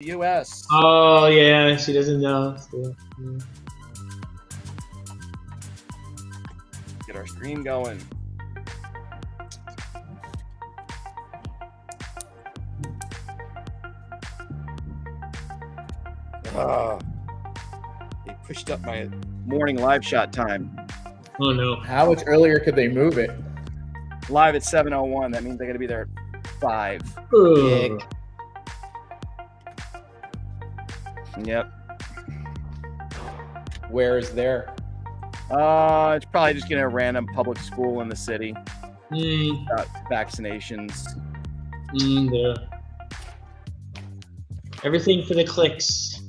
U.S. Oh yeah, she doesn't know. So, yeah. Get our screen going. They pushed up my morning live shot time. Oh no. How much earlier could they move it? Live at 7:01. That means they got to be there at 5. Ugh. Yep. Where is there? It's probably just gonna a random public school in the city. Mm, Vaccinations. yeah. Everything for the clicks.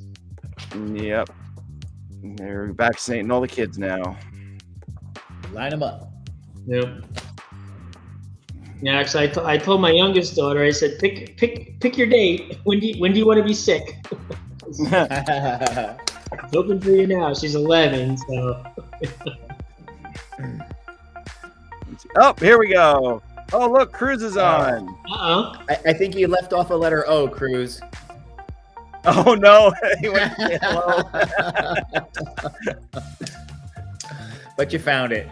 Yep. They're vaccinating all the kids now. Line them up. Yep. Yeah, actually, I told my youngest daughter, I said, pick your date. When do you want to be sick? It's open for you now. She's 11, so. Oh, here we go. Oh, look, Cruz is on. I think you left off a letter O, Cruz. Oh no, he went to say hello. But you found it.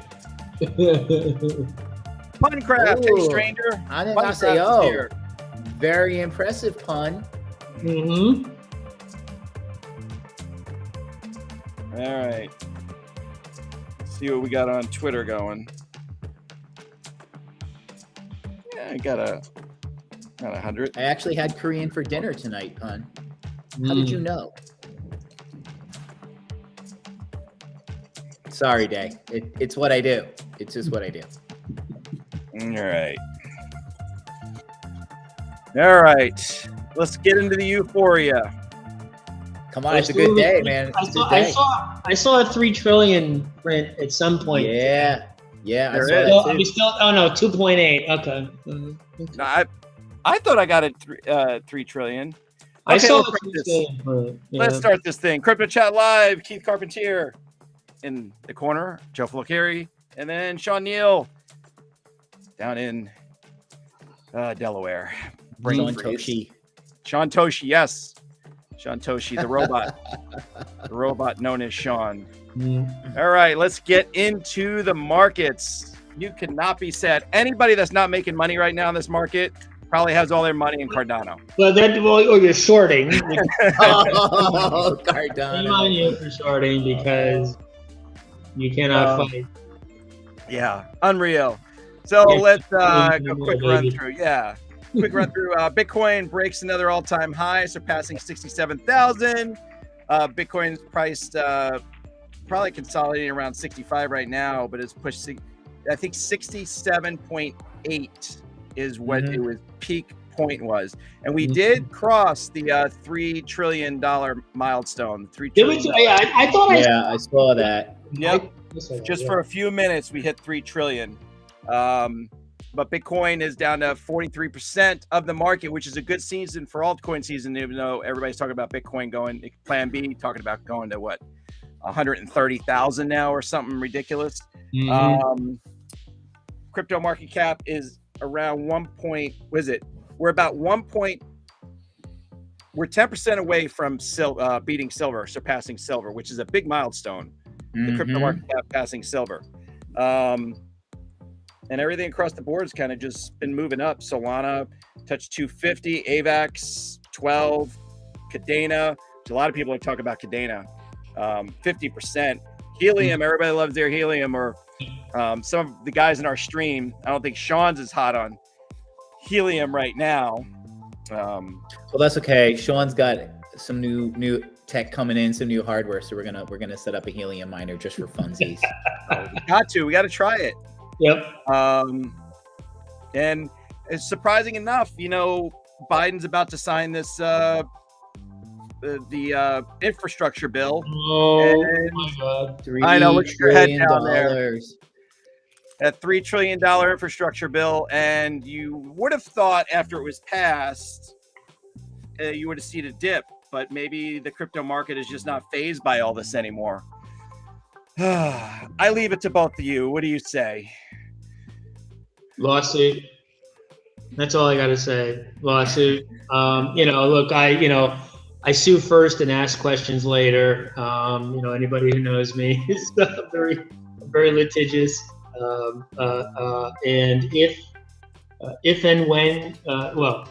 Funcraft, hey Ooh. stranger. I did not say Funcraft is O. here. Very impressive pun. Mm-hmm. All right. Let's see what we got on Twitter going. Yeah, I got 100. I actually had Korean for dinner tonight, pun. How did you know? Sorry, Day. It's what I do. It's just what I do. All right. All right. Let's get into the euphoria. Come on, it's a good day, man. It's a good day. I saw a 3 trillion print at some point. Yeah, I There saw is. that too. Are we still? Oh no, 2.8. Okay. No, I thought I got it 3 trillion. I Okay, saw let's a start 3 this. trillion print. Yeah. Let's start this thing. Crypto Chat Live, Keith Carpentier in the corner, Joe Flocari, and then Sean Neal down in Delaware. Brain freeze. Sean Toshi, yes. Sean Toshi, the robot. The robot known as Sean. All right, let's get into the markets. You cannot be sad. Anybody that's not making money right now in this market probably has all their money in Cardano. Well, or you're shorting. Oh, Shame Cardano. on you for shorting because you cannot fight. Yeah, unreal. So Yeah, let's go quick run baby. through. Yeah, quick run through. Bitcoin breaks another all-time high, surpassing 67,000. Bitcoin's priced probably consolidating around 65 right now, but it's pushed. I think 67.8 is what it was peak point was, and we did cross the $3 trillion milestone. $3 trillion. I thought I saw that. Yep. Just for a few minutes, we hit 3 trillion. But Bitcoin is down to 43% of the market, which is a good season for altcoin season, even though everybody's talking about Bitcoin going plan B, talking about going to what, 130,000 now or something ridiculous. Crypto market cap is around we're about we're 10% away from beating silver, surpassing silver, which is a big milestone. The crypto market cap passing silver. And everything across the board has kind of just been moving up. Solana touched 250, AVAX 12, Cadena, which a lot of people are talking about Cadena, 50%. Helium, everybody loves their helium, or some of the guys in our stream. I don't think Sean's is hot on helium right now. Well, that's okay. Sean's got some new tech coming in, some new hardware, so we're gonna set up a helium miner just for funsies. We got to try it. Yep. And it's surprising enough, Biden's about to sign this the infrastructure bill. Oh my God! I know, look at your head down there. A $3 trillion infrastructure bill, and you would have thought after it was passed, you would have seen a dip, but maybe the crypto market is just not fazed by all this anymore. I leave it to both of you. What do you say? Lawsuit. That's all I got to say. Lawsuit. Look, I sue first and ask questions later. Anybody who knows me is very, very litigious. And if and when,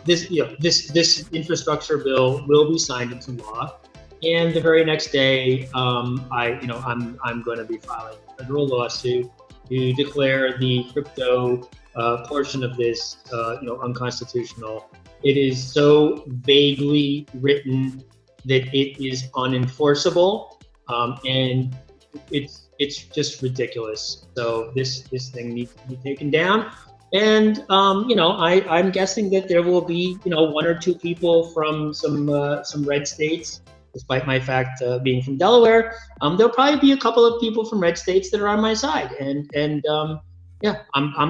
this infrastructure bill will be signed into law, and the very next day, I'm going to be filing a federal lawsuit to declare the crypto portion of this, unconstitutional. It is so vaguely written that it is unenforceable, and it's just ridiculous. So this thing needs to be taken down. And I'm guessing that there will be one or two people from some red states, despite my fact being from Delaware. There'll probably be a couple of people from red states that are on my side, and I'm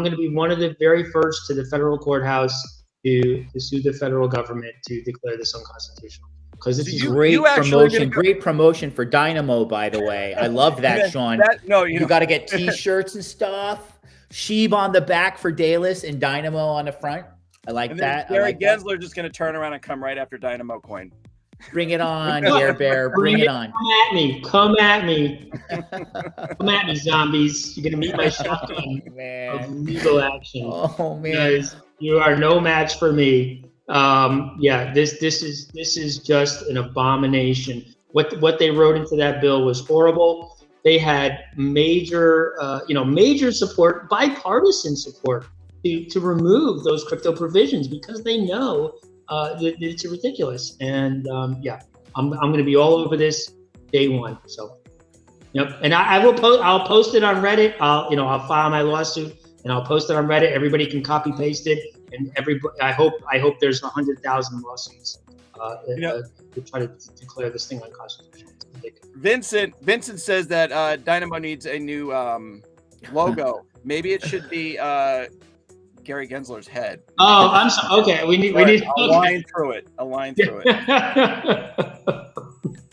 going to be one of the very first to the federal courthouse to sue the federal government to declare this unconstitutional. Because it's great promotion, great promotion for Dynamo, by the way. I love that, Sean. You got to get T-shirts and stuff. Sheeb on the back for Dalis and Dynamo on the front. I like that. Gary Gensler just going to turn around and come right after Dynamo coin. Bring it on, Air Bear. Bring it on. Come at me. Come at me, zombies. You're going to meet my shotgun of legal action. Oh, man. Because you are no match for me. This is just an abomination. What they wrote into that bill was horrible. They had major support, bipartisan support, to remove those crypto provisions because they know that it's ridiculous. And I'm going to be all over this day one. So, yep. And I will post. I'll post it on Reddit. I'll file my lawsuit and I'll post it on Reddit. Everybody can copy paste it. And I hope there's 100,000 lawsuits to try to declare this thing unconstitutional. Vincent says that Dynamo needs a new logo. Maybe it should be Gary Gensler's head. Oh, I'm sorry. Okay, we need a line through it. A line through it.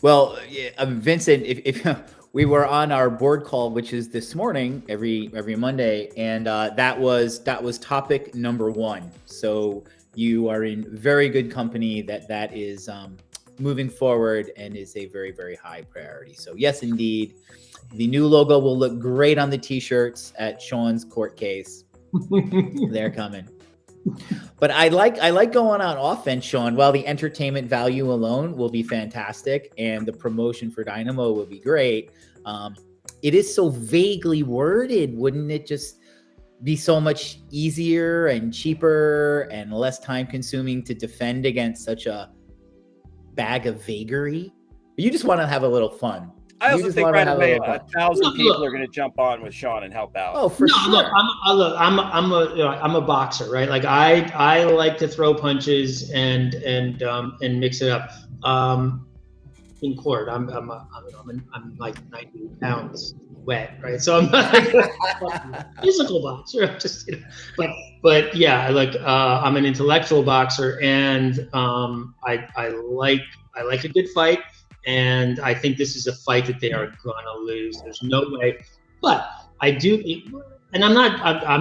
Well, Vincent, if we were on our board call, which is this morning, every Monday, and that was topic number 1. So you are in very good company. That is moving forward and is a very, very high priority. So yes, indeed, the new logo will look great on the T-shirts at Sean's court case. They're coming. But I like going on offense, Sean. While the entertainment value alone will be fantastic and the promotion for Dynamo will be great, it is so vaguely worded. Wouldn't it just be so much easier and cheaper and less time consuming to defend against such a bag of vagary? You just want to have a little fun. I also think right away 1,000 people are going to jump on with Sean and help out. Oh, for sure. Look, I'm a boxer, right? Like I like to throw punches and mix it up. In court, I'm like 90 pounds wet, right? So I'm not a physical boxer. Just but yeah, I'm an intellectual boxer, and I like a good fight. And I think this is a fight that they are gonna lose. There's no way. But I do, and I'm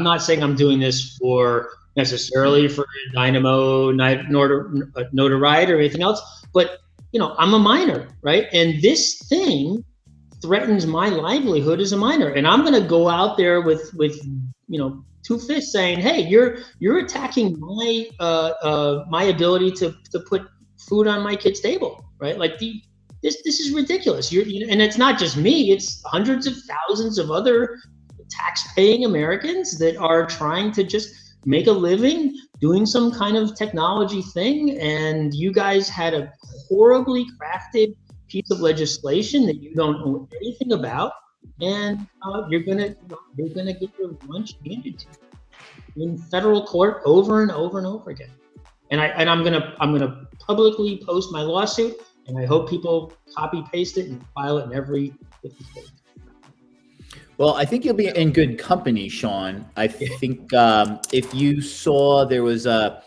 not saying I'm doing this for necessarily for Dynamo notoriety or anything else. But I'm a miner, right? And this thing threatens my livelihood as a miner, and I'm gonna go out there with 2 fists saying, "Hey, you're attacking my my ability to put food on my kid's table," right? Like This is ridiculous. And it's not just me. It's hundreds of thousands of other tax-paying Americans that are trying to just make a living doing some kind of technology thing. And you guys had a horribly crafted piece of legislation that you don't know anything about, and you're gonna get your lunch handed to you in federal court over and over and over again. And I'm gonna publicly post my lawsuit. And I hope people copy paste it and file it in every 50 states. Well, I think you'll be in good company, Sean. I think if you saw, there was a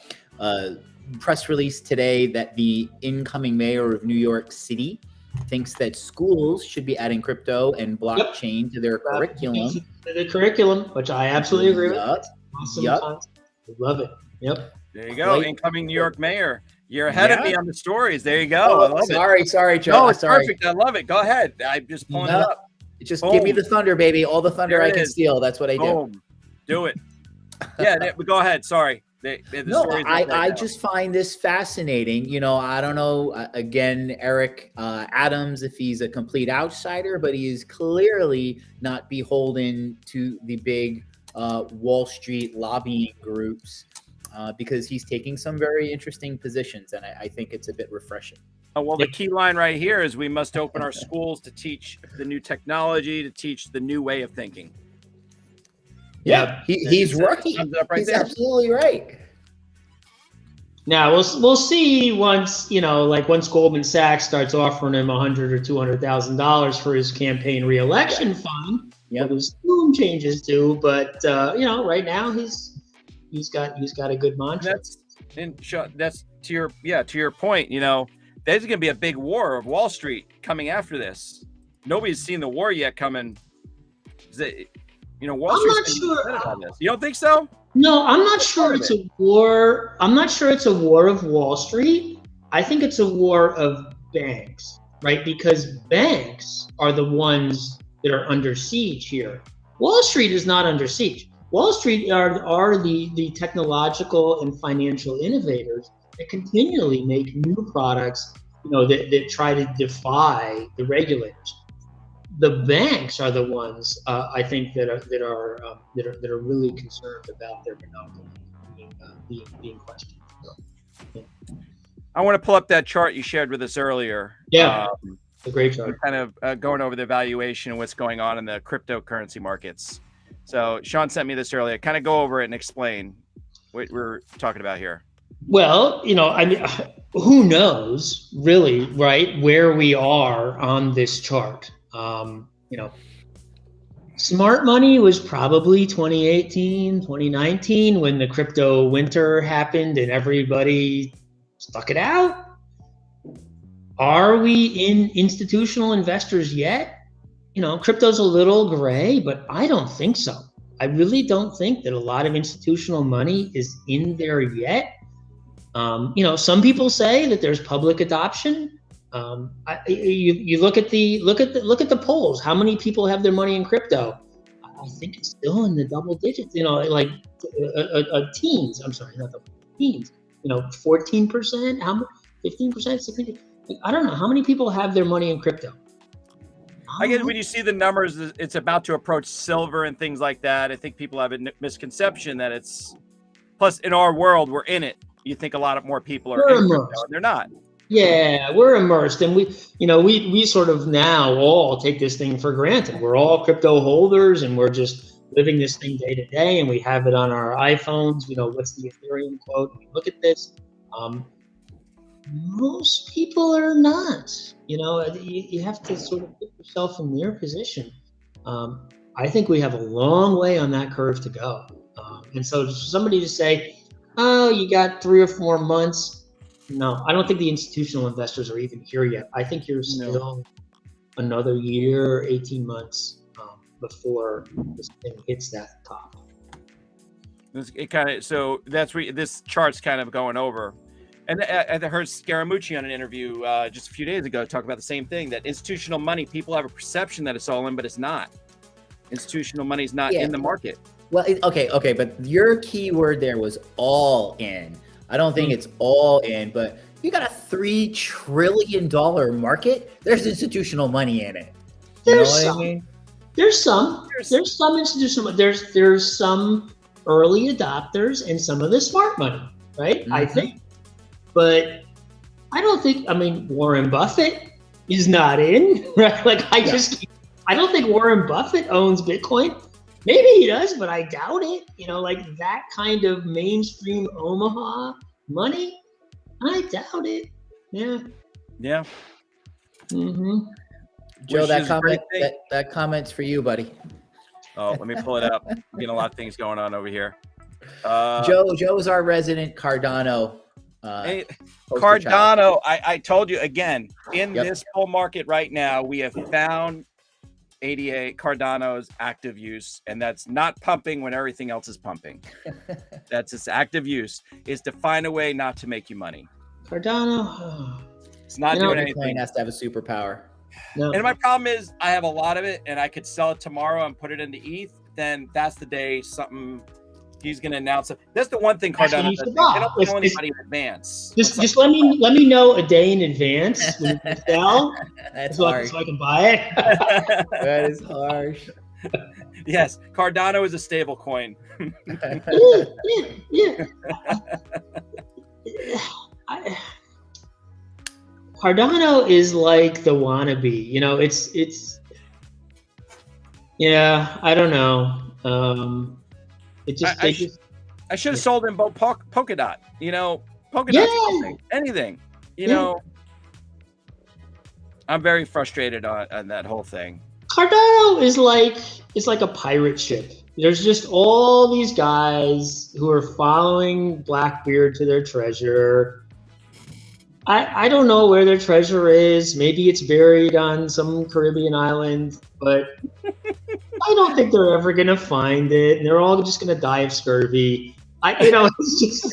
press release today that the incoming mayor of New York City thinks that schools should be adding crypto and blockchain to their curriculum. To the curriculum, which I absolutely agree with. Awesome concept. I love it. Yep. There you go. Incoming New York mayor. You're ahead of me on the stories. There you go. I love it. Sorry, Joe. No, it's sorry. perfect. I love it. Go ahead. I'm just pulling it up. Just give me the thunder, baby. All the thunder I can is. steal. That's what I do. Boom. Do it. Yeah, go ahead. Sorry. I just find this fascinating. You know, I don't know, again, Eric Adams, if he's a complete outsider, but he is clearly not beholden to the big Wall Street lobbying groups because he's taking some very interesting positions, and I think it's a bit refreshing. Well, the key line right here is we must open our schools to teach the new technology, to teach the new way of thinking. Yeah, he's right. He's absolutely right. Now we'll see once once Goldman Sachs starts offering him $100,000 or $200,000 for his campaign reelection fund. What his tune changes to, but right now he's got a good mantra. That's to your point. There's going to be a big war of Wall Street coming after this. Nobody's seen the war yet coming. Wall Street's on this. You don't think so? No, I'm not sure it's a war. I'm not sure it's a war of Wall Street. I think it's a war of banks, right? Because banks are the ones that are under siege here. Wall Street is not under siege. Wall Street are the technological and financial innovators that continually make new products, that try to defy the regulators. The banks are the ones I think that are really concerned about their monopoly being questioned. So, I want to pull up that chart you shared with us earlier. Yeah, a great chart. Kind of going over the valuation and what's going on in the cryptocurrency markets. So Sean sent me this earlier. Kind of go over it and explain what we're talking about here. Well, who knows really, right, where we are on this chart? Smart money was probably 2018, 2019 when the crypto winter happened and everybody stuck it out. Are we in institutional investors yet? Crypto's a little gray, but I don't think so. I really don't think that a lot of institutional money is in there yet. Some people say that there's public adoption. You look at the polls. How many people have their money in crypto? I think it's still in the double digits. Like teens. I'm sorry, not the teens. 14%. How much? 15%, 16%. I don't know how many people have their money in crypto. I guess when you see the numbers, it's about to approach silver and things like that. I think people have a misconception that it's. Plus, in our world, we're in it. You think a lot more people are in crypto, and they're not. Yeah, we're immersed, and we sort of now all take this thing for granted. We're all crypto holders, and we're just living this thing day to day, and we have it on our iPhones. What's the Ethereum quote? We look at this. Most people are not. You have to sort of put yourself in their position. I think we have a long way on that curve to go. And so for somebody to say, "Oh, you got 3 or 4 months." No, I don't think the institutional investors are even here yet. I think you're still another year, 18 months before this thing hits that top. So that's where this chart's kind of going over. And I heard Scaramucci on an interview just a few days ago talk about the same thing, that institutional money, people have a perception that it's all in, but it's not. Institutional money is not in the market. Well, okay, but your key word there was all in. I don't think it's all in, but you got a $3 trillion market. There's institutional money in it. There's some institutional. There's some early adopters and some of the smart money, right? Mm-hmm. I think, but I don't think. Warren Buffett is not in, right? I don't think Warren Buffett owns Bitcoin. Maybe he does, but I doubt it. That kind of mainstream Omaha money, I doubt it. Yeah. Yeah. Mm-hmm. Joe, that comment's for you, buddy. Oh, let me pull it up. I'm getting a lot of things going on over here. Joe's our resident Cardano. Cardano, I told you again, in this bull market right now, we have found ADA Cardano's active use, and that's not pumping when everything else is pumping. That's its active use, is to find a way not to make you money. Cardano. It's not doing anything. Bitcoin has to have a superpower. No. And my problem is I have a lot of it and I could sell it tomorrow and put it into ETH. Then that's the day something he's going to announce it. That's the one thing Cardano does. They don't tell anybody in advance. Just let me know a day in advance when you sell. That's so harsh. I can buy it. That is harsh. Yes, Cardano is a stable coin. Yeah. Cardano is like the wannabe. You know, it's. Yeah, I don't know. I should have sold him both Polkadot. You know, Polkadot, anything. You know, I'm very frustrated on that whole thing. Cardano is like a pirate ship. There's just all these guys who are following Blackbeard to their treasure. I don't know where their treasure is. Maybe it's buried on some Caribbean island, but I don't think they're ever gonna find it. And they're all just gonna die of scurvy. It's just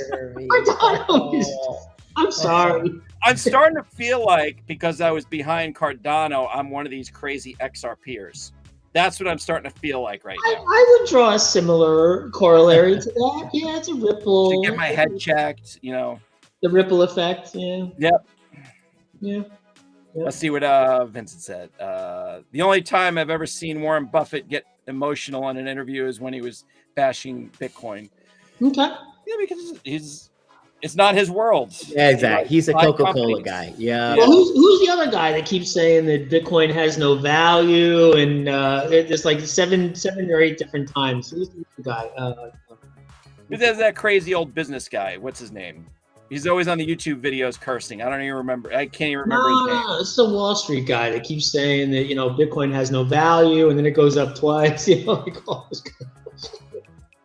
I'm sorry. I'm starting to feel like because I was behind Cardano, I'm one of these crazy XRPers. That's what I'm starting to feel like right now. I would draw a similar corollary to that. Yeah, it's a ripple. To get my head checked, you know. The ripple effect, yeah. Yep. Yeah. Let's see what Vincent said. The only time I've ever seen Warren Buffett get emotional in an interview is when he was bashing Bitcoin. Okay. Yeah, because it's not his world. Yeah, exactly. He's a Coca-Cola guy. Yeah. Well, who's the other guy that keeps saying that Bitcoin has no value? And there's like seven or eight different times. Who's the guy? There's that crazy old business guy. What's his name? He's always on the YouTube videos cursing. I don't even remember. I can't even remember his name. It's the Wall Street guy that keeps saying that, Bitcoin has no value and then it goes up twice. Like all this kind of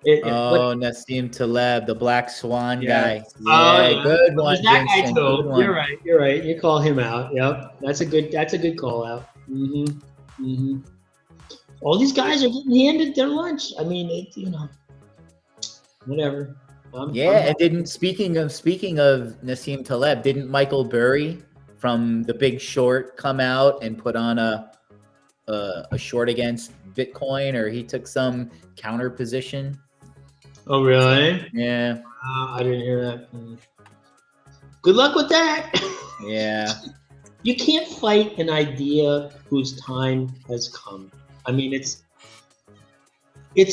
shit. Nassim Taleb, the Black Swan guy. Yeah, good one. That guy Vincent, too. You're right. You call him out. Yep. That's a good call out. All these guys are getting handed their lunch. I mean, whatever. And didn't speaking of Nassim Taleb, didn't Michael Burry from The Big Short come out and put on a short against Bitcoin, or he took some counter position? Oh, really? Yeah. I didn't hear that. Good luck with that. Yeah. You can't fight an idea whose time has come. I mean, it's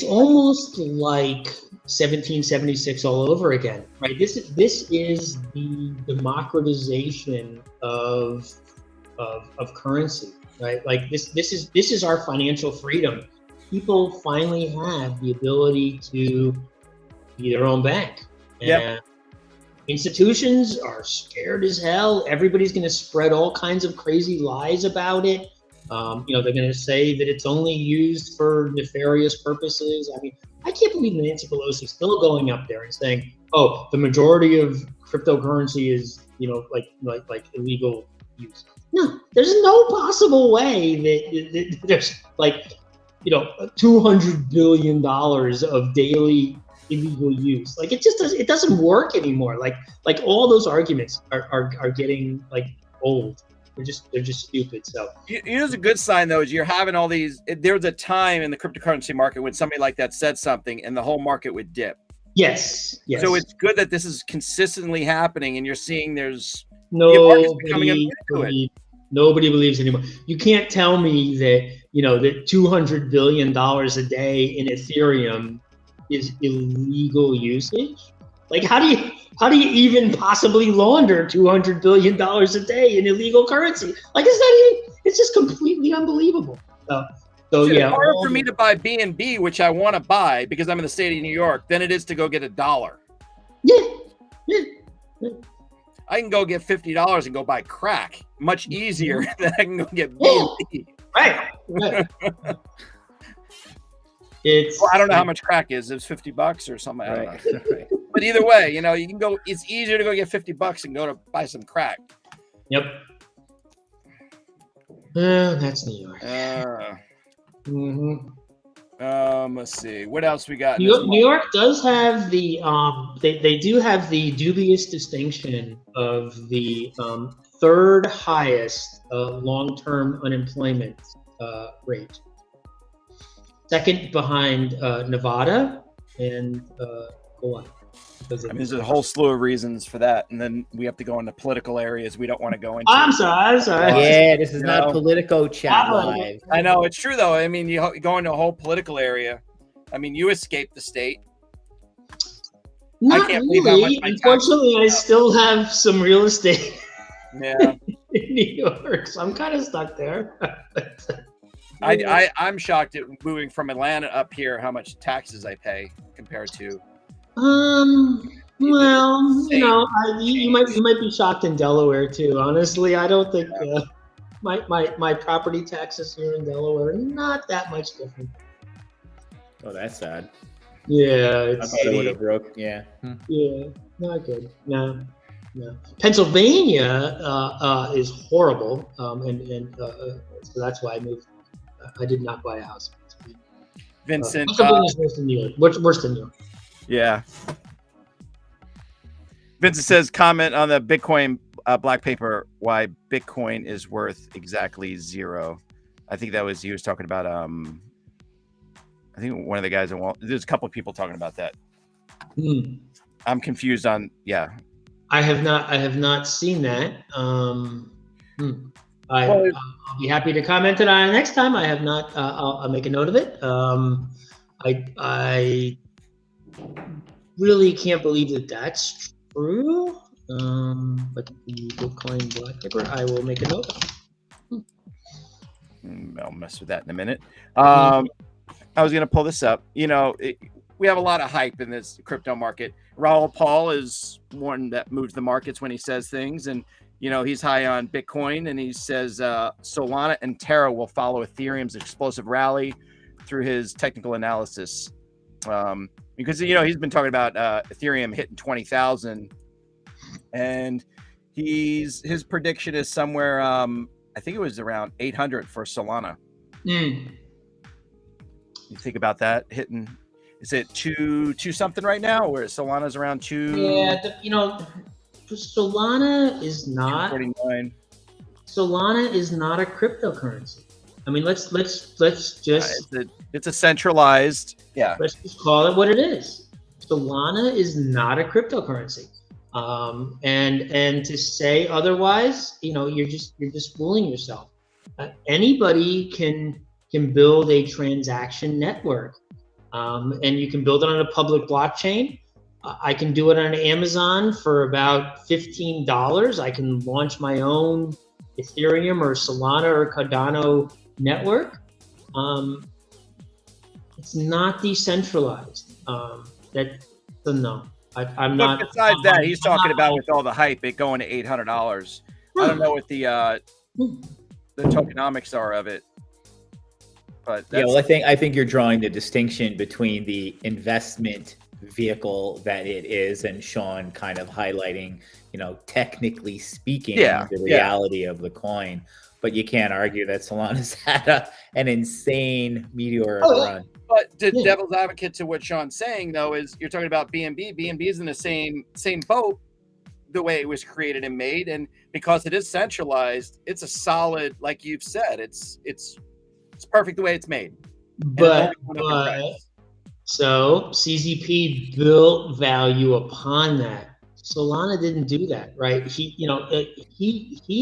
almost like 1776 all over again, right? This is the democratization of currency, right? Like this is our financial freedom. People finally have the ability to be their own bank. And institutions are scared as hell. Everybody's going to spread all kinds of crazy lies about it. They're going to say that it's only used for nefarious purposes. I mean, I can't believe Nancy Pelosi is still going up there and saying, "Oh, the majority of cryptocurrency is, like illegal use." No, there's no possible way that there's $200 billion of daily illegal use. Like it doesn't work anymore. Like all those arguments are getting old. They're just stupid. So here's a good sign though, is you're having all these. There was a time in the cryptocurrency market when somebody like that said something and the whole market would dip. Yes. So it's good that this is consistently happening, and you're seeing there's nobody believes anymore. You can't tell me that that $200 billion a day in Ethereum is illegal usage. Like how do you even possibly launder $200 billion a day in illegal currency? Like it's just completely unbelievable. So it's harder for me to buy BNB, which I want to buy because I'm in the state of New York, than it is to go get $1. Yeah. I can go get $50 and go buy crack much easier than I can go get BNB. Right. I don't know how much crack is. It's $50 or something. I don't know. Right. But either way, you can go. It's easier to go get $50 and go to buy some crack. Yep. That's New York. Let's see. What else we got? New York does have the they do have the dubious distinction of the third highest long-term unemployment rate, second behind Nevada and Hawaii. There's a whole slew of reasons for that, and then we have to go into political areas we don't want to go into. I'm sorry. Yeah, this is not Politico Chat Live. I know, it's true though. I mean, you go into a whole political area. I mean, you escaped the state. Not really. Unfortunately, I still have some real estate. Yeah. In New York, so I'm kind of stuck there. I'm shocked at moving from Atlanta up here how much taxes I pay compared to. Well, you might be shocked in Delaware too. Honestly, I don't think my property taxes here in Delaware are not that much different. Oh, that's sad. Yeah, I thought it would have broke. Yeah. Yeah, not good. No. Pennsylvania is horrible, and so that's why I moved. I did not buy a house. Vincent, Pennsylvania is worse than New York. Worse than New York. Yeah. Vincent says, comment on the Bitcoin black paper, why Bitcoin is worth exactly zero. I think he was talking about, I think one of the guys, there's a couple of people talking about that. I'm confused on, yeah. I have not seen that. I'll be happy to comment on it next time. I have not, I'll make a note of it. I really can't believe that that's true. But the Bitcoin black paper, I will make a note of. I'll mess with that in a minute. I was going to pull this up. We have a lot of hype in this crypto market. Raoul Paul is one that moves the markets when he says things. And, he's high on Bitcoin. And he says Solana and Terra will follow Ethereum's explosive rally through his technical analysis. Because, he's been talking about Ethereum hitting 20,000. And his prediction is somewhere, I think it was around 800 for Solana. You think about that hitting, is it two something right now, where Solana's around 2? Yeah, Solana is not 49. Solana is not a cryptocurrency. I mean, let's just it's a centralized, let's just call it what it is. Solana is not a cryptocurrency. And to say otherwise, you're just fooling yourself. Anybody can build a transaction network, and you can build it on a public blockchain. I can do it on Amazon for about $15. I can launch my own Ethereum or Solana or Cardano network. It's not decentralized. No. I'm not. Besides that, he's talking about with all the hype, it going to $800. I don't know what the tokenomics are of it. But I think you're drawing the distinction between the investment vehicle that it is, and Sean kind of highlighting, technically speaking, the reality of the coin. But you can't argue that Solana's had an insane meteoric run. But devil's advocate to what Sean's saying, though, is you're talking about BNB. BNB is in the same boat, the way it was created and made, and because it is centralized, it's a solid, like you've said, it's perfect the way it's made. But so CZP built value upon that. Solana didn't do that, right? He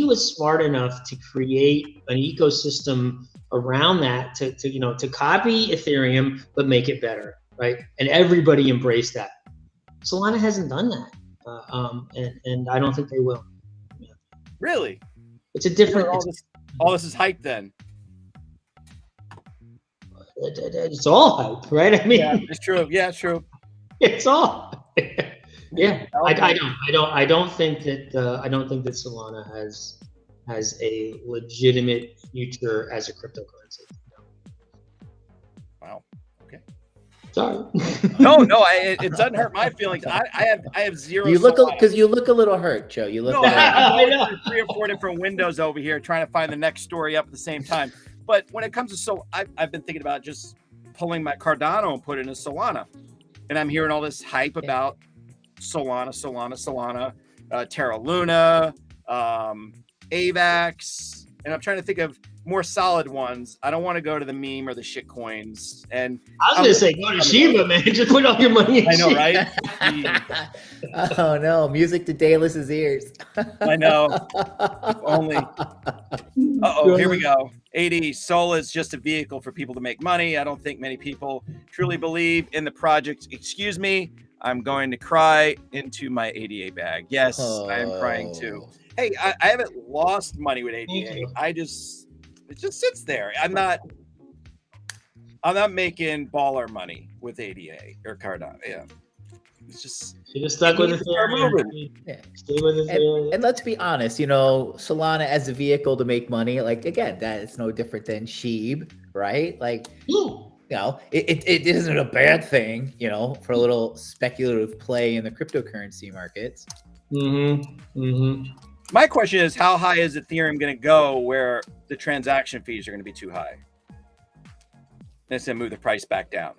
was smart enough to create an ecosystem around that to copy Ethereum but make it better, right? And everybody embraced that. Solana hasn't done that, and I don't think they will. Yeah. Really? It's a different. All this is hype then. It's all hype, right? I mean, it's true. Yeah, it's true. It's all. Yeah, I don't think that Solana has a legitimate future as a cryptocurrency. Wow. Okay. Sorry. No, it doesn't hurt my feelings. I have zero. You look because you look a little hurt, Joe. You look. I know. 3 or 4 different windows over here trying to find the next story up at the same time. But when it comes to I've been thinking about just pulling my Cardano and put it into Solana. And I'm hearing all this hype about Solana, Terra Luna, AVAX, and I'm trying to think of more solid ones. I don't want to go to the meme or the shit coins. And I was going to say, go to Shiba, man. Just put all your money in I know, Shiba. right? Oh no, music to Dayless's ears. I know. If only. Uh-oh, here we go. AD, Sol is just a vehicle for people to make money. I don't think many people truly believe in the project. Excuse me, I'm going to cry into my ADA bag. Yes, I am crying too. Hey, I haven't lost money with ADA. It just sits there. I'm not making baller money with ADA or Cardano. Yeah. It's just you just stuck with it. Yeah. Stay with it. And let's be honest, Solana as a vehicle to make money, like again, that is no different than SHIB, right? Like, it isn't a bad thing, for a little speculative play in the cryptocurrency markets. My question is, how high is Ethereum going to go where the transaction fees are going to be too high? That's going to move the price back down.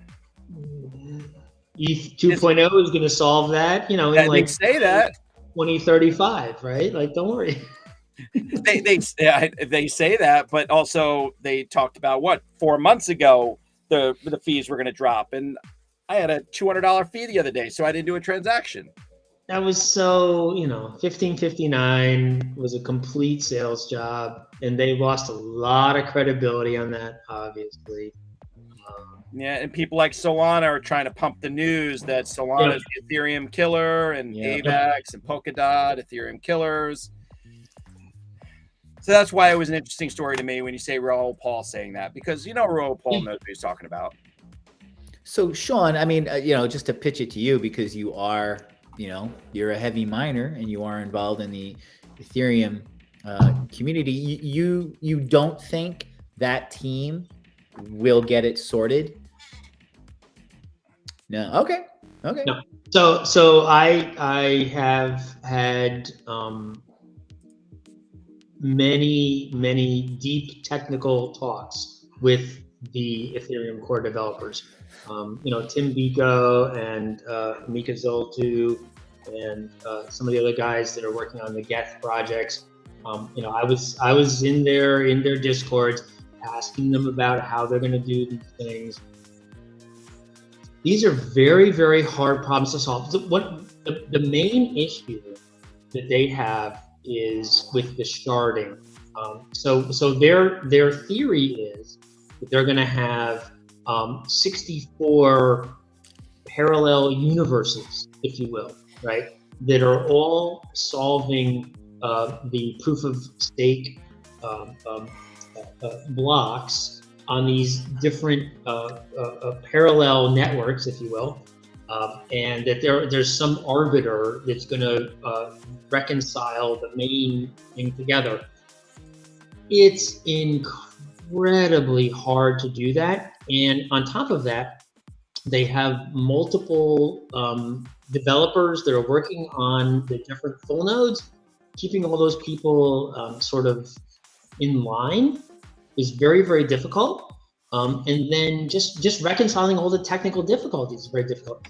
ETH 2.0 is going to solve that, in like say that 2035, right? Like, don't worry. they say that, but also they talked about 4 months ago the fees were going to drop, and I had a $200 fee the other day, so I didn't do a transaction. That was so, 1559 was a complete sales job, and they lost a lot of credibility on that, obviously. Yeah, and people like Solana are trying to pump the news that Solana is the Ethereum killer, and AVAX and Polkadot, Ethereum killers. So that's why it was an interesting story to me when you say Raoul Paul saying that, because Raoul Paul knows what he's talking about. So Sean, I mean, just to pitch it to you, because you are, you're a heavy miner and you are involved in the Ethereum community. You don't think that team will get it sorted? No. Okay. No. So I have had many deep technical talks with the Ethereum core developers. Tim Biko and Mika Zoltu and some of the other guys that are working on the Geth projects. I was in their discords asking them about how they're going to do these things. These are very, very hard problems to solve. The main issue that they have is with the sharding. So their theory is that they're going to have 64 parallel universes, if you will, right? That are all solving the proof of stake blocks on these different parallel networks, if you will, and that there's some arbiter that's going to reconcile the main thing together. It's incredibly hard to do that, and on top of that, they have multiple developers that are working on the different full nodes. Keeping all those people sort of in line is very, very difficult. And then just reconciling all the technical difficulties is very difficult.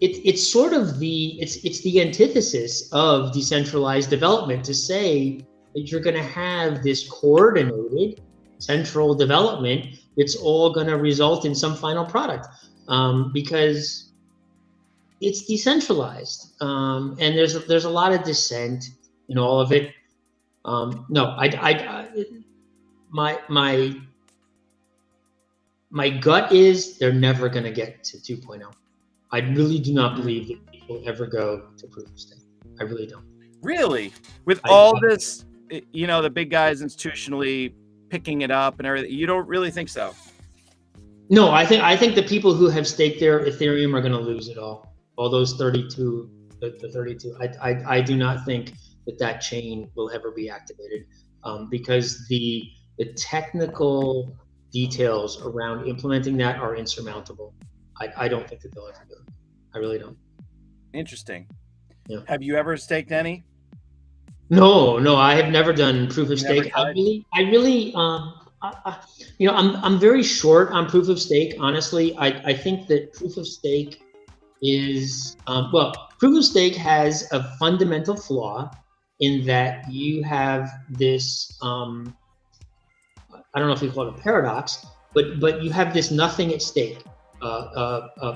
It's sort of it's the antithesis of decentralized development to say that you're going to have this coordinated central development that's all going to result in some final product, because it's decentralized, and there's a lot of dissent in all of it. My gut is they're never going to get to 2.0. I really do not believe that people ever go to proof of stake. I really don't. Really? With all this, the big guys institutionally picking it up and everything, you don't really think so? No, I think the people who have staked their Ethereum are going to lose it all. All those 32, the 32. I do not think that chain will ever be activated, because the technical details around implementing that are insurmountable. I don't think that they'll ever do it. I really don't. Interesting. Yeah. Have you ever staked any? No, I have never done proof of stake. I I'm very short on proof of stake. Honestly, I think that proof of stake is proof of stake has a fundamental flaw in that you have this I don't know if you call it a paradox, but you have this nothing at stake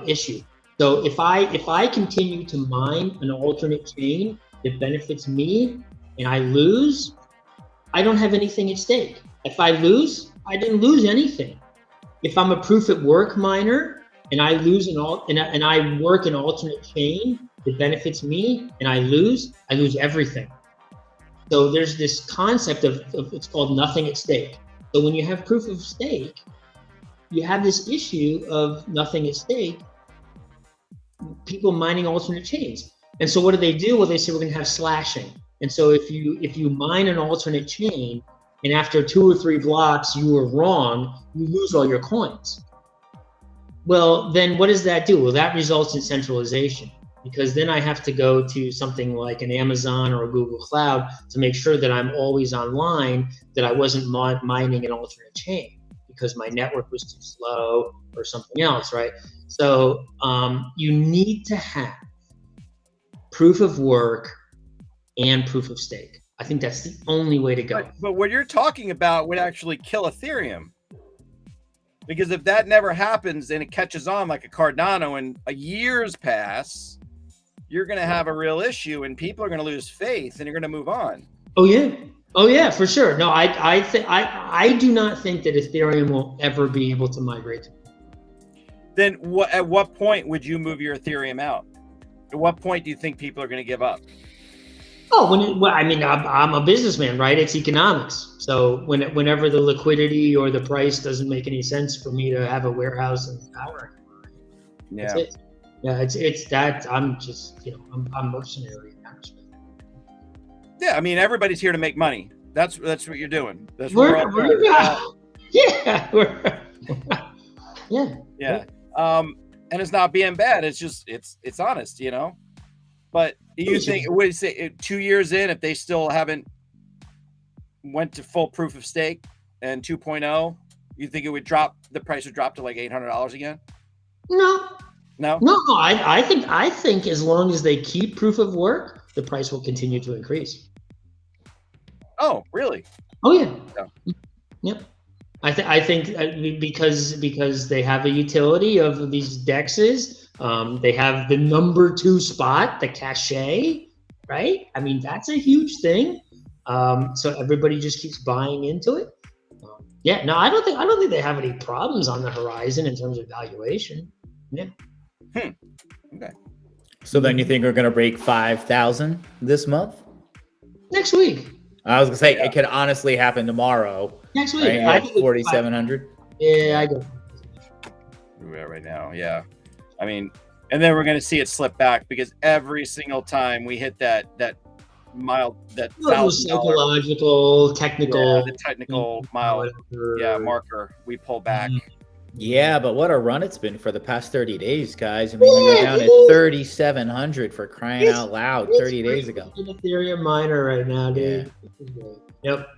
issue. So if I continue to mine an alternate chain that benefits me and I lose, I don't have anything at stake. If I lose, I didn't lose anything. If I'm a proof at work miner and I lose and I work an alternate chain that benefits me and I lose everything. So there's this concept of it's called nothing at stake. So when you have proof of stake, you have this issue of nothing at stake, people mining alternate chains. And so what do? Well, they say we're gonna have slashing. And so if you mine an alternate chain and after 2 or 3 blocks you were wrong, you lose all your coins. Well, then what does that do? Well, that results in centralization, because then I have to go to something like an Amazon or a Google Cloud to make sure that I'm always online, that I wasn't mining an alternate chain because my network was too slow or something else, right? So you need to have proof of work and proof of stake. I think that's the only way to go. But what you're talking about would actually kill Ethereum. Because if that never happens and it catches on like a Cardano and years pass, you're going to have a real issue and people are going to lose faith and you're going to move on. Oh yeah, for sure. No, I do not think that Ethereum will ever be able to migrate. Then at what point would you move your Ethereum out? At what point do you think people are going to give up? Oh, I'm a businessman, right? It's economics. So whenever the liquidity or the price doesn't make any sense for me to have a warehouse and power anymore. Yeah. That's it. Yeah, it's that I'm just, I'm mercenary in that respect. Yeah, I mean, everybody's here to make money. That's what you're doing. That's yeah. And it's not being bad. It's just it's honest, But you think, what do you say, 2 years in, if they still haven't went to full proof of stake and 2.0, you think the price would drop to like $800 again? No. I think as long as they keep proof of work, the price will continue to increase. Oh, really? Oh yeah. Yep. I think because they have a utility of these DEXs. They have the number 2 spot, the cachet, right? I mean, that's a huge thing. So everybody just keeps buying into it. I don't think they have any problems on the horizon in terms of valuation. Yeah. Okay. So then you think we're gonna break 5,000 this month? Next week. I was gonna say it could honestly happen tomorrow. Next week. Right? I think 4,700. Yeah, I go. We're at right now. Yeah. I mean, and then we're going to see it slip back because every single time we hit that $1,000 psychological, technical, the technical marker, we pull back. Yeah, but what a run it's been for the past 30 days, guys. I mean, we were down at 3,700 for crying out loud 30 days ago. An Ethereum miner right now, dude. Yeah. Yep.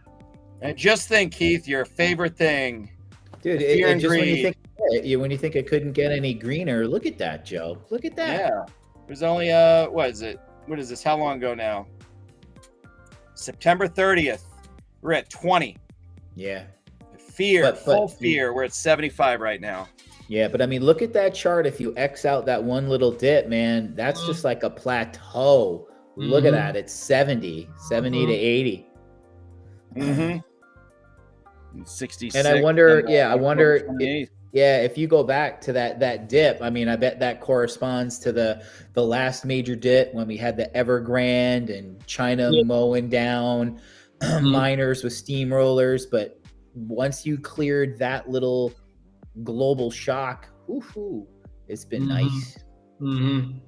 And just think, Keith, your favorite thing, dude. When you think it couldn't get any greener, look at that, Joe. Look at that. Yeah. There's only what is it? What is this? How long ago now? September 30th. We're at 20. Yeah. Full fear. We're at 75 right now. Yeah, but I mean, look at that chart. If you X out that one little dip, man, that's just like a plateau. Look at that. It's 70 to 80. 66. And I wonder if you go back to that dip, I mean, I bet that corresponds to the last major dip when we had the Evergrande and China mowing down miners with steamrollers. But once you cleared that little global shock, it's been nice. And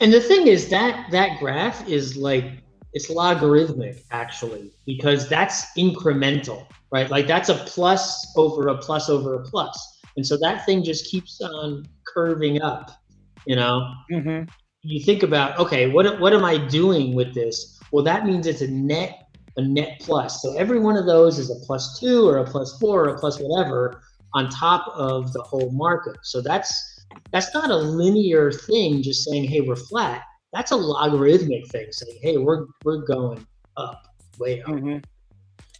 the thing is that graph is like, it's logarithmic actually, because that's incremental, right? Like that's a plus over a plus over a plus. And so that thing just keeps on curving up, You think about, okay, what am I doing with this? Well, that means it's a net a net plus. So every one of those is a +2 or a +4 or a plus whatever on top of the whole market. So that's not a linear thing just saying, hey, we're flat. That's a logarithmic thing saying, hey, we're going up, way up. Mm-hmm.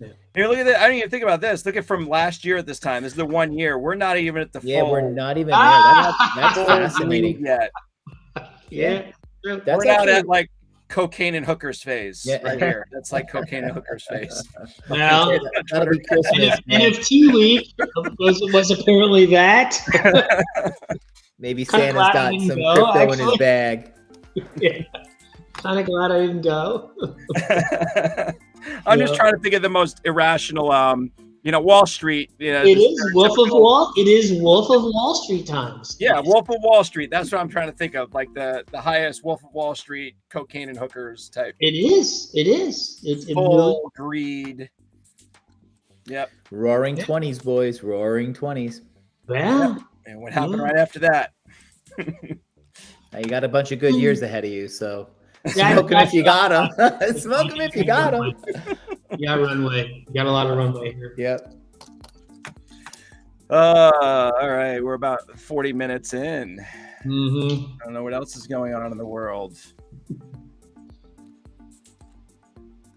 Yeah. Here, look at that. I didn't even think about this. Look at from last year at this time. This is the 1 year. We're not even at the full. Yeah, we're not even there. That's fascinating. Yet. Yeah. We're not at like cocaine and hookers phase right here. That's like cocaine and hookers phase. Well, that'll be Christmas. NFT week was apparently that. Maybe Santa's got some crypto in his bag. Yeah. Kind of glad I didn't go. I'm just trying to think of the most irrational, Wall Street. It is Wolf of Wall Street times. Yeah, Wolf of Wall Street. That's what I'm trying to think of, like the highest Wolf of Wall Street cocaine and hookers type. It is. It's full greed. Yep. Roaring 20s, boys. Roaring 20s. Yeah. And what happened right after that? Now you got a bunch of good years ahead of you, so smoke them if you got them. Smoke them if you got them. Yeah, runway. You got a lot of runway here. Yep. All right, we're about 40 minutes in. Mm-hmm. I don't know what else is going on in the world.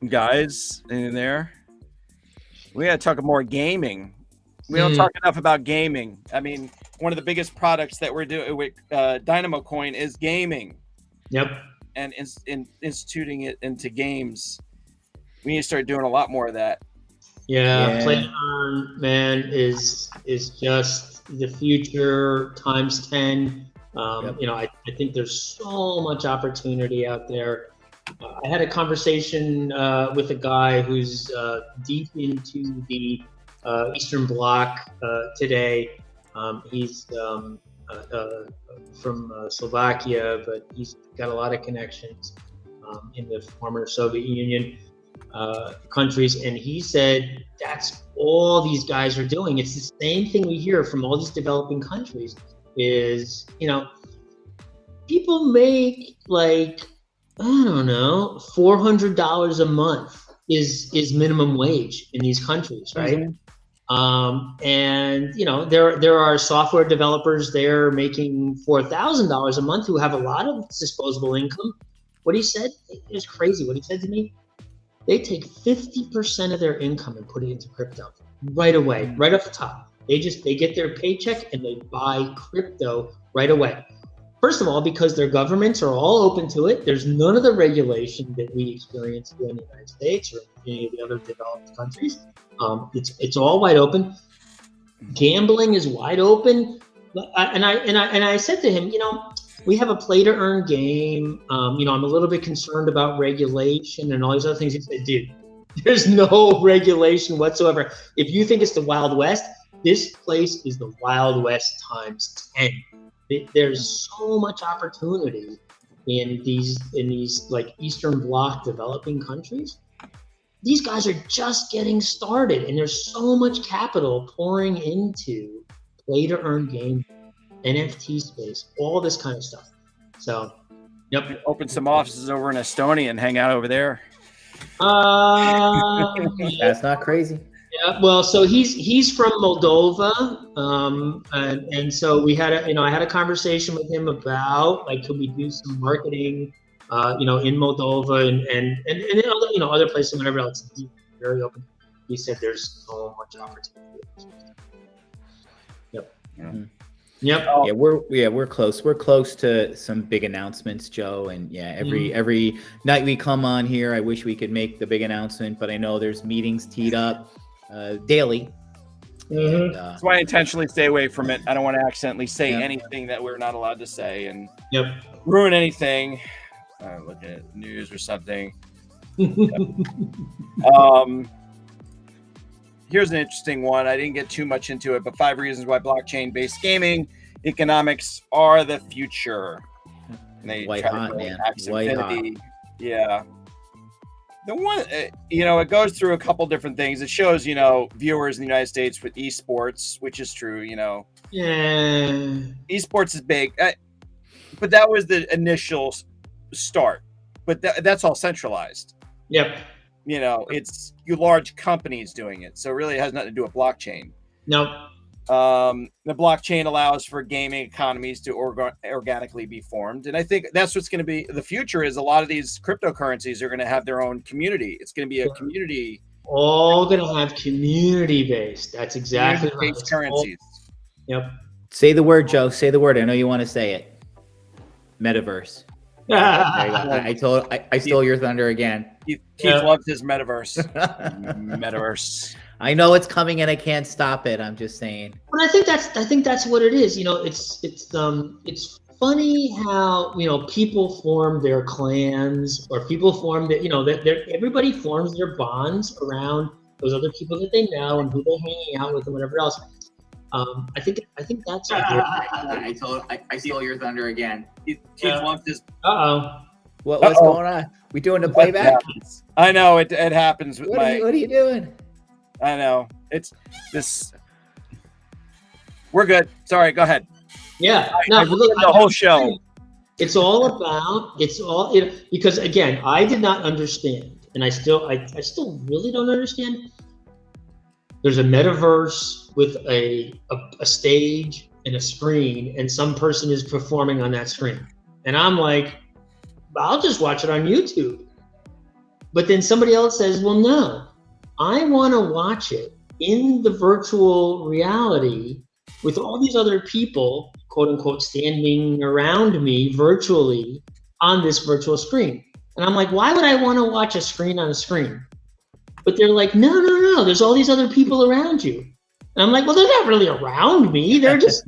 Guys, in there? We got to talk more gaming. We don't talk enough about gaming. I mean, one of the biggest products that we're doing with Dynamo Coin is gaming. Yep. And instituting it into games. We need to start doing a lot more of that. Yeah. Play to earn, man, is just the future times 10. I think there's so much opportunity out there. I had a conversation with a guy who's deep into the Eastern Bloc today. He's from Slovakia, but he's got a lot of connections in the former Soviet Union countries. And he said that's all these guys are doing. It's the same thing we hear from all these developing countries is, people make like, I don't know, $400 a month is minimum wage in these countries, right? Mm-hmm. And there are software developers there making $4,000 a month who have a lot of disposable income. What he said, it was crazy. What he said to me, they take 50% of their income and put it into crypto right away, right off the top. They get their paycheck and they buy crypto right away. First of all, because their governments are all open to it. There's none of the regulation that we experience here in the United States or any of the other developed countries. It's all wide open. Gambling is wide open. And I said to him, we have a play to earn game. I'm a little bit concerned about regulation and all these other things. He said, dude, there's no regulation whatsoever. If you think it's the Wild West, this place is the Wild West times 10. There's so much opportunity in these like Eastern Bloc developing countries. These guys are just getting started, and there's so much capital pouring into play to earn game, NFT space, all this kind of stuff. So, yep. Open some offices over in Estonia and hang out over there. That's not crazy. Yeah, well, so he's from Moldova, and so we had I had a conversation with him about like, could we do some marketing, in Moldova and other places, whatever else. He's very open. He said there's so much opportunity. Yep. Mm-hmm. Yep. We're close. We're close to some big announcements, Joe. And every night we come on here, I wish we could make the big announcement, but I know there's meetings teed up daily. Mm-hmm. And, that's why I intentionally stay away from it. I don't want to accidentally say anything that we're not allowed to say and ruin anything. Look at news or something. Here's an interesting one. I didn't get too much into it, but 5 reasons why blockchain-based gaming economics are the future. And they White try hot, to man. White Infinity. hot. Yeah. The one, it goes through a couple different things. It shows, viewers in the United States with esports, which is true, Yeah. Esports is big. But that was the initial start. But that's all centralized. Yep. You know, it's you large companies doing it, so really it has nothing to do with blockchain. No. The blockchain allows for gaming economies to organically be formed, and I think that's what's going to be the future. Is a lot of these cryptocurrencies are going to have their own community. It's going to be a community. All going to have community based. That's exactly right. Currencies. Yep. Say the word, Joe. Say the word. I know you want to say it. Metaverse. There you go. I stole your thunder again. Keith loves his metaverse. Metaverse. I know it's coming and I can't stop it. I'm just saying. But I think that's what it is. You know, it's funny how, you know, people form their clans, or people form that, you know, that everybody forms their bonds around those other people that they know and who they're hanging out with and whatever else. I think that's. I stole your thunder again. Keith loves his. What's going on? We doing the playback? I know it happens with what are you doing? I know it's this. We're good. Sorry, go ahead. Yeah, the whole show. It's all about. Because again, I did not understand, and I still really don't understand. There's a metaverse with a stage and a screen, and some person is performing on that screen, and I'm like, I'll just watch it on YouTube. But then somebody else says, well, no, I want to watch it in the virtual reality with all these other people, quote unquote, standing around me virtually on this virtual screen. And I'm like, why would I want to watch a screen on a screen? But they're like, no, there's all these other people around you. And I'm like, well, they're not really around me. They're just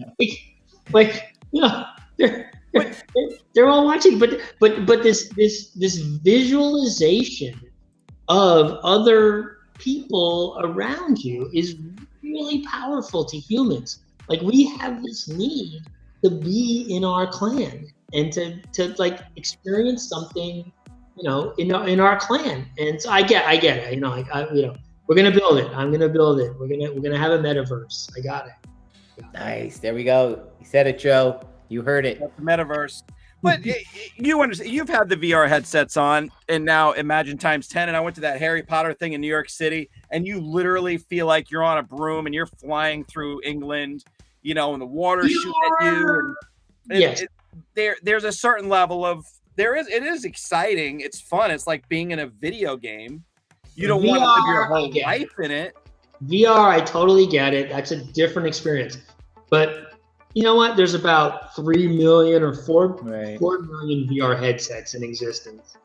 like, you know, they're all watching. But this visualization of other people around you is really powerful to humans. Like, we have this need to be in our clan and to like experience something, you know, in our clan. And so I get it. You know, we're gonna build it. I'm gonna build it. We're gonna have a metaverse. I got it. Nice. There we go. You said it, Joe. You heard it. That's the metaverse. But you understand, you've had the VR headsets on, and now imagine times 10. And I went to that Harry Potter thing in New York City, and you literally feel like you're on a broom and you're flying through England, you know, and the water shooting at you. And yes. There's a certain level of it is exciting. It's fun. It's like being in a video game. You don't want to live your whole life in it. VR, I totally get it. That's a different experience. But you know what? There's about 3 million or 4 million VR headsets in existence.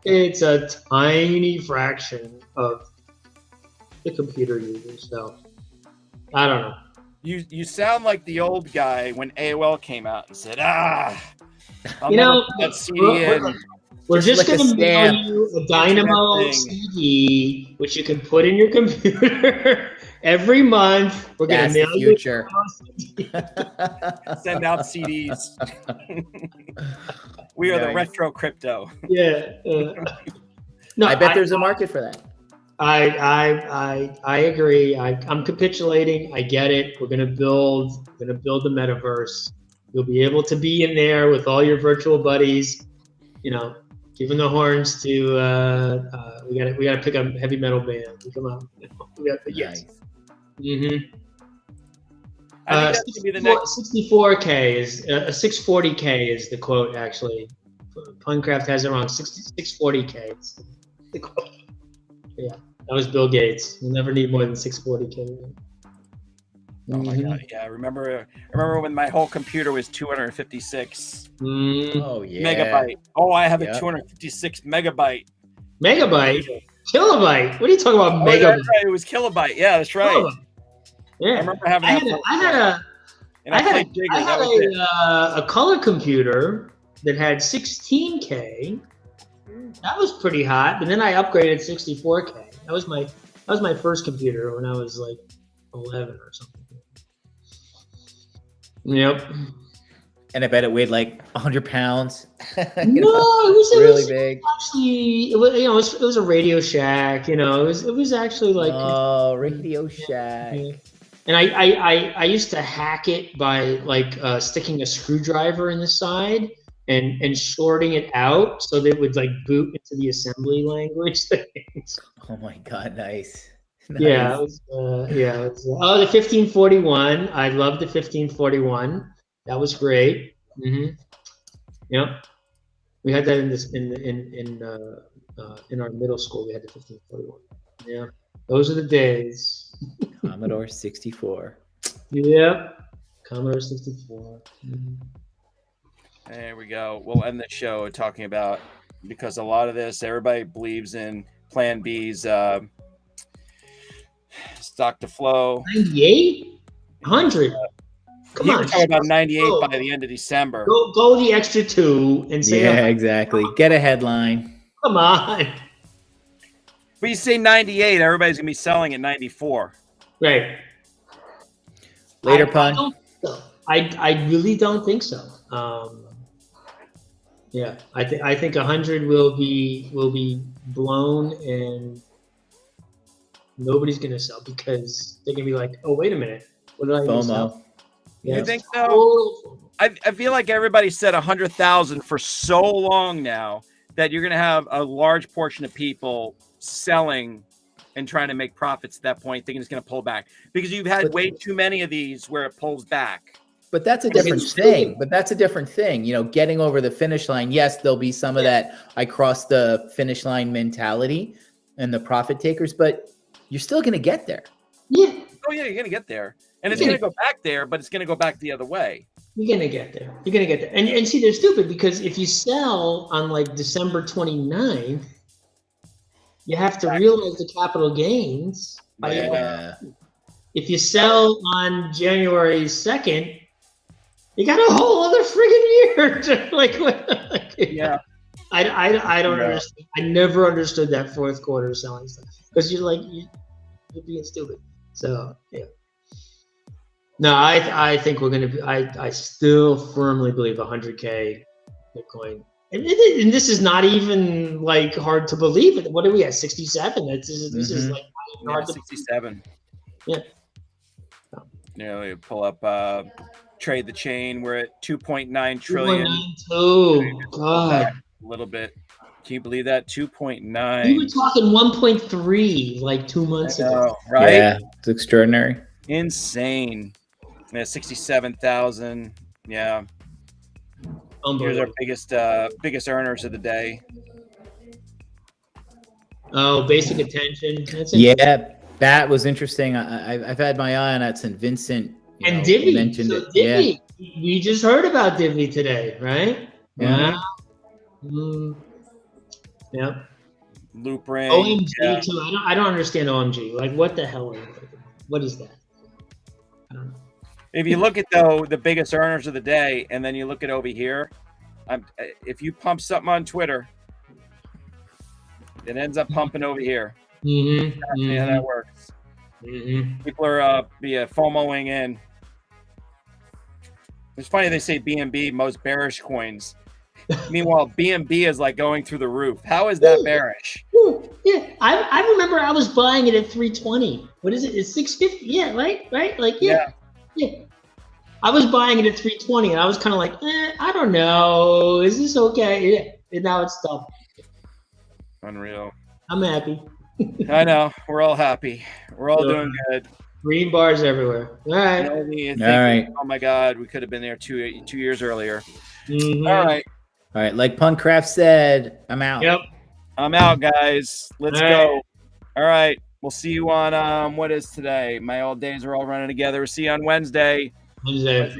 It's a tiny fraction of the computer users. So I don't know. You sound like the old guy when AOL came out and said, I'll you know, that CD we're just going to mail you a Dynamo CD, which you can put in your computer every month. We're going to mail you future. Send out CDs. We are the retro crypto. Yeah. No, I bet there's a market for that. I agree. I'm capitulating. I get it. We're gonna build the metaverse. You'll be able to be in there with all your virtual buddies, you know, giving the horns to we gotta pick a heavy metal band. Come on. Yes. Mm-hmm. I think that's gonna be the next 64K is 640K is the quote actually. Puncraft has it wrong. 640K is the quote. Yeah, that was Bill Gates. You'll never need more than 640K. Oh my God! Yeah, I remember when my whole computer was 256 Oh yeah, megabyte. Oh, I have a 256 megabyte. Megabyte? Kilobyte? What are you talking about? Megabyte? That's right. It was kilobyte. Yeah, that's right. Kilobyte. Yeah, I remember having. I had a color computer that had 16K. That was pretty hot, but then I upgraded 64K. That was my first computer when I was like 11 or something. Yep. And I bet it weighed like 100 pounds. It was really big. Actually, it was a Radio Shack. You know, it was actually like Radio Shack. Yeah. And I used to hack it by like sticking a screwdriver in the side and shorting it out so that it would like boot into the assembly language things. Oh my God, nice. Yeah, it was, oh, the 1541. I love the 1541. That was great. Yep, we had that in our middle school. We had the 1541. Yeah, those are the days. Commodore 64. Yep, Commodore 64. There we go. We'll end the show talking about, because a lot of this, everybody believes in Plan B's stock to flow. 98? 100? Come on. We're talking about 98 by the end of December. Go the extra 2 and say, Yeah, exactly. Get a headline. Come on. But you say 98, everybody's going to be selling at 94. Right. Later, Pun. I really don't think so. Yeah, I think 100 will be blown, and nobody's gonna sell because they're gonna be like, oh, wait a minute, what did I even sell? Yeah. You think so? I feel like everybody said 100,000 for so long now that you're gonna have a large portion of people selling and trying to make profits at that point, thinking it's gonna pull back because you've had way too many of these where it pulls back. But that's a different thing. You know, getting over the finish line. Yes, there'll be some of that I crossed the finish line mentality and the profit takers, but you're still going to get there. Yeah. Oh, yeah, you're going to get there. And it's going to go back there, but it's going to go back the other way. You're going to get there. You're going to get there. And see, they're stupid because if you sell on like December 29th, you have to realize the capital gains. If you sell on January 2nd, you got a whole other friggin' year. Yeah. I don't understand. I never understood that fourth quarter selling stuff because you're being stupid. So yeah. No, I think we're gonna be. I still firmly believe 100K Bitcoin, and this is not even like hard to believe. What are we at 67? This is like hard to 67. Yeah. You know, you pull up. Trade the chain. We're at 2.9 trillion. 2.92. God. A little bit. Can you believe that? 2.9. We were talking 1.3 like 2 months ago. Right? Yeah, it's extraordinary. Insane. Yeah, 67,000. Yeah. Here's our biggest earners of the day. Oh, basic attention. Yeah, that was interesting. I've had my eye on that St. Vincent. And Divvy. Divvy. We just heard about Divvy today, right? Yeah. Yep. Loop ring. OMG too. I don't understand OMG. Like, what the hell? What is that? I don't know. If you look at the biggest earners of the day, and then you look at over here, if you pump something on Twitter, it ends up pumping over here. That's how that works. People are FOMOing in. It's funny they say BNB most bearish coins. Meanwhile, BNB is like going through the roof. How is that bearish? Yeah, I remember I was buying it at 320. What is it? It's 650. Yeah, right. Like yeah. I was buying it at 320, and I was kind of like, I don't know. Is this okay? Yeah. And now it's stopped. Unreal. I'm happy. I know. We're all happy. We're all doing good. Green bars everywhere. All right. All right. Oh my God, we could have been there two years earlier. Mm-hmm. All right. Like Punkcraft said, I'm out. Yep. I'm out, guys. Let's go. All right. We'll see you on what is today? My old days are all running together. We'll see you on Wednesday. Wednesday.